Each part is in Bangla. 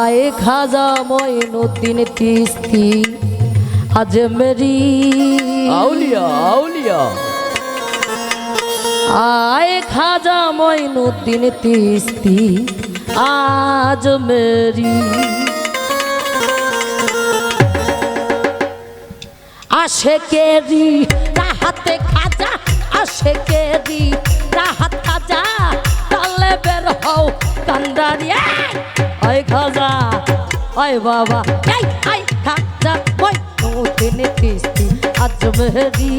आए खाजा मोइनुद्दीन चिश्ती अजमेरी आउलिया आउलिया आए खाजा मोइनुद्दीन चिश्ती अजमेरी आशिकेरी राहते खाजा आशिकेरी राहत खाजा तले बेर हो कंदारिया आए खाजा आए बाबा आए खाजा मोइनुद्दीन चिश्ती अजमेरी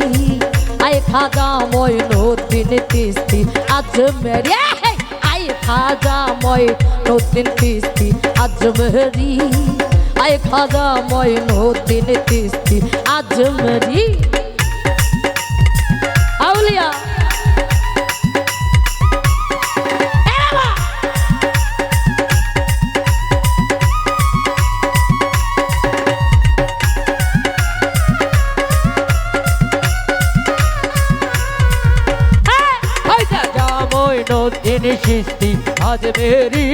आए खाजा मोइनुद्दीन चिश्ती अजमेरी आए खाजा मोइनुद्दीन चिश्ती अजमेरी आए खाजा मोइनुद्दीन चिश्ती अजमेरी आउलिया मोइनुद्दीन चिश्ती अजमेरी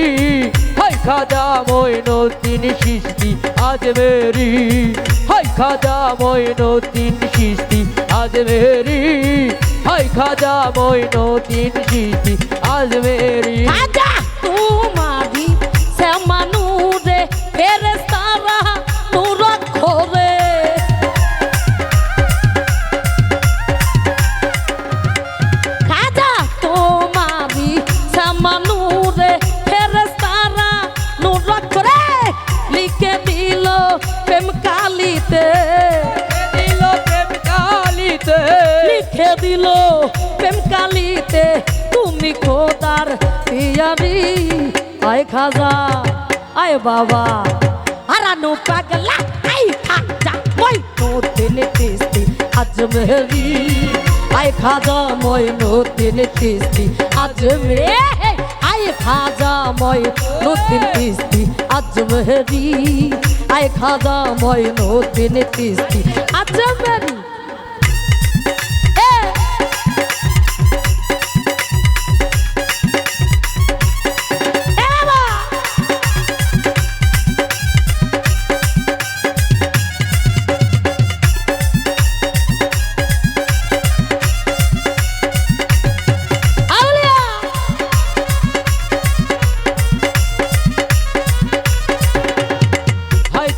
हाय खाजा मोइनुद्दीन चिश्ती अजमेरी हाय खाजा मोइनुद्दीन चिश्ती अजमेरी हाय खाजा मोइनुद्दीन चिश्ती अजमेरी खाजा तुम्हारी से मनूरे फेरेस्तारा नूर खोरे खाजा तुम्हारी से मनूरे फेरेस्तारा नूर खोरे लिखे दिलो प्रेम कालीते लिखे दिलो प्रेम कालीते তুমি খোদার পিয়ারি আয় খাজা আয় বাবা হারানো পাগলা আয় খাজা মোইনুদ্দীন চিশ্তি আজমেরি আয় খাজা মোইনুদ্দীন চিশ্তি আজমেরি আয় খাজা মোইনুদ্দীন চিশ্তি আজমেরি আয় খাজা মোইনুদ্দীন চিশ্তি আজমেরি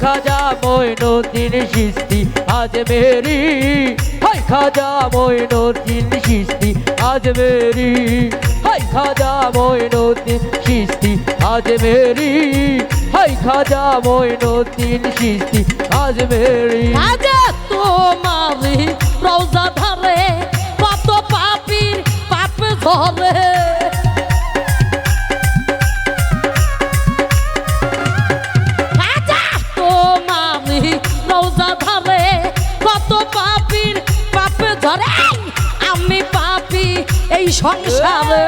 खाजा मोइनुद्दीन चिश्ती अजमेरी हाय खाजा मोइनुद्दीन चिश्ती अजमेरी हाय खाजा मोइनुद्दीन चिश्ती अजमेरी हाय खाजा मोइनुद्दीन चिश्ती अजमेरी खाजा तुम्हारी रोजा धरे कत पापीर पाप झरे রোজা ধরে কত পাপীর পাপ ধরে আমি পাপী এই সংসারে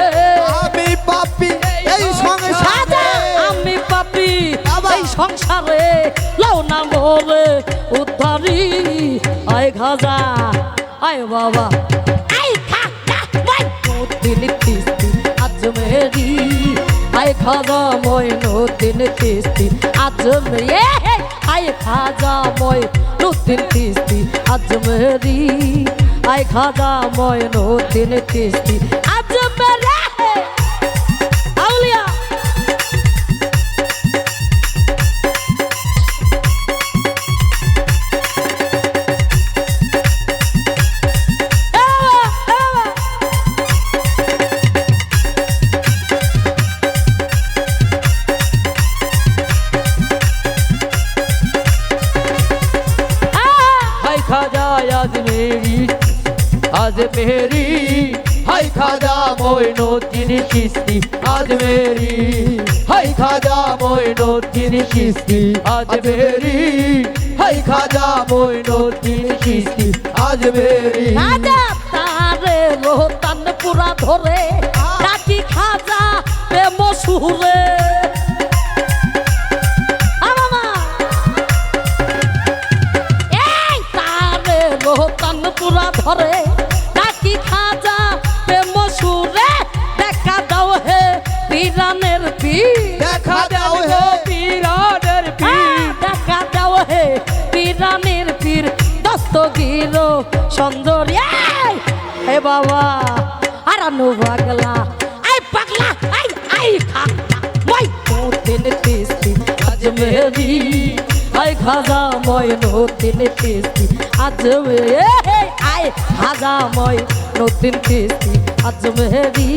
আমি পাপী এই সংসারে আমি পাপী এই সংসারে লাও না মোরে উদ্ধারি আয় খাজা আয় বাবা আয় খাজা মোইনুদ্দীন চিশ্তি আজমেরি আয় খাজা মোইনুদ্দীন চিশ্তি আজমেরি आए खाजा मोइनुद्दीन चिश्ती अजमेरी आए खाजा मोइनुद्दीन चिश्ती अजमेरी आउलिया खाजा अजमेरी अजमेरी हाय खाजा मोइनुद्दीन चिश्ती अजमेरी हाय खाजा मोइनुद्दीन चिश्ती अजमेरी हाय खाजा मोइनुद्दीन चिश्ती अजमेरी खाजा तारे रोहतानपुरा धरे डाकी खाजा प्रेम सुरे रोहतानपुरा धरे डाकी खाजा प्रेम सुरे দেখা দাও হে পীরানের পীর দেখা দাও হে পীরানের সুন্দরী এ বাবা আর আনো পাগলা আই পাগলা আই আই খাজা মই নতুন কিস্তি আজ মেরি আই খাজা মই নতুন কিস্তি আজ আই খাজা মই নতুন কিস্তি আজ মেরি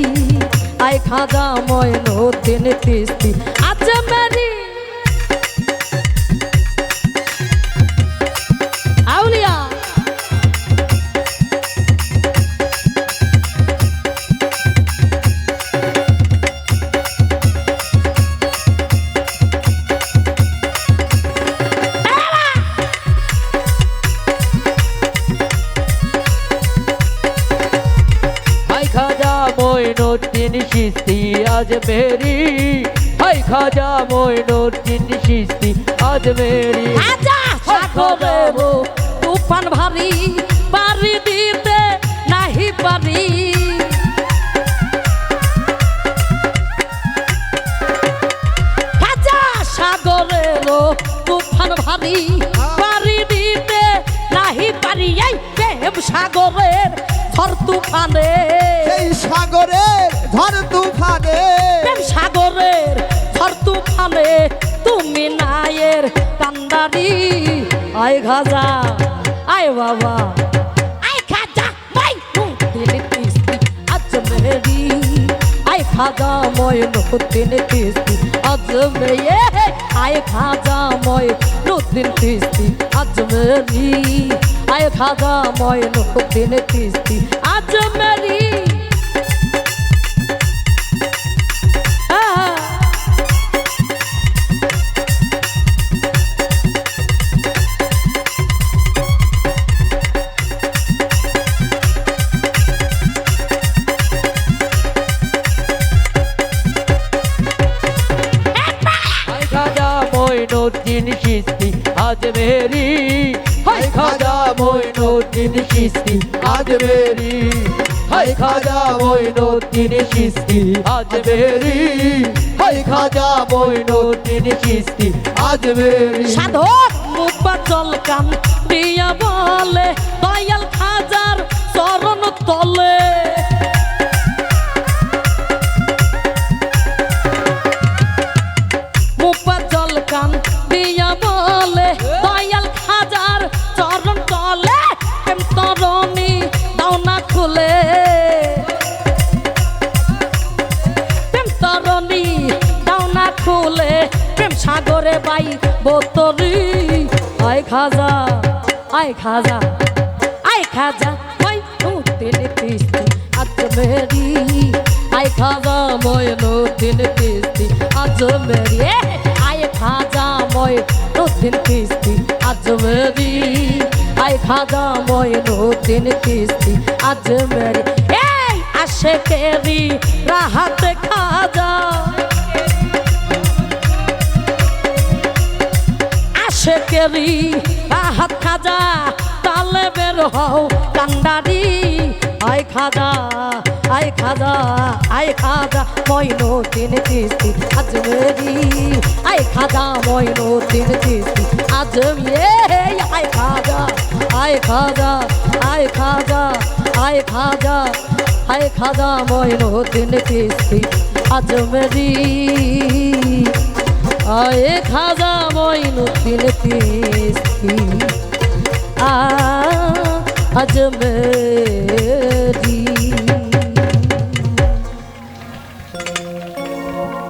আই খাজা মই নতুন কিস্তি আজ মেরি আউলিয়া নতুন কিস্তি আজ মেরি হাই খাজা মই নতুন কিস্তি আজ মেরি আজা সাগরে তুফান ভারী পারি দিতে নাহি পারি আজা সাগরে তুফান ভারী পারি দিতে নাহি পারি এই প্রেম সাগরের ঝড় তুফানে এই সাগরের ঝড় তুফানে প্রেম সাগরের ঝড় তুফানে তুমি নায়ের কান্দারি আয় খাজা আয় বাবা আয় খাজা মই নতুন কিস্তি আজ মেরি আয় খাজা মই নতুন কিস্তি আজ মেয়ে আয় খাজা মই নতুন কিস্তি আজ মেরি আয় খাজা মই নতুন কিস্তি আজ মেরি নতুন কিস্তি আজ মেরি হাই খাজা মই নতুন কিস্তি আজ মেরি হাই খাজা মই নতুন কিস্তি আজ মেরি হাই খাজা মই নতুন কিস্তি আজ মেরি সাধক মুবাজ্জল কান দিয়া বলে দয়াল খাজার চরণ তলে মুবাজ্জল কান দিয়া বলে দয়াল খাজার চরণ তলে প্রেম তরণী দাও না খুলে প্রেম তরণী দাও না খুলে প্রেম সাগরে বাই বোতরি আয় খাজা আয় খাজা আয় খাজা মই নতুন কিস্তি আজ মেরি আয় খাজা মই নতুন কিস্তি আজ মেরি আয় খাজা মই নতুন কিস্তি আজ মেরি আয় খাজা মই নতুন কিস্তি আজ মেরি এই আশেকেরি রাহাত খাজা আশেকেরি রাহাত খাজা তালে বের হও কান্ডারি আয় খাজা আয় খাজা আয় খাজা মই নতুন কিস্তি আজ মেরি আয় খাজা মই নতুন কিস্তি আজ মেয়ে আয় খাজা আয় খাজা আয় খাজা আয় খাজা আয় খাজা মই নতুন কিস্তি আজ মেরি আয় খাজা মই নতুন কিস্তি আজ মেরি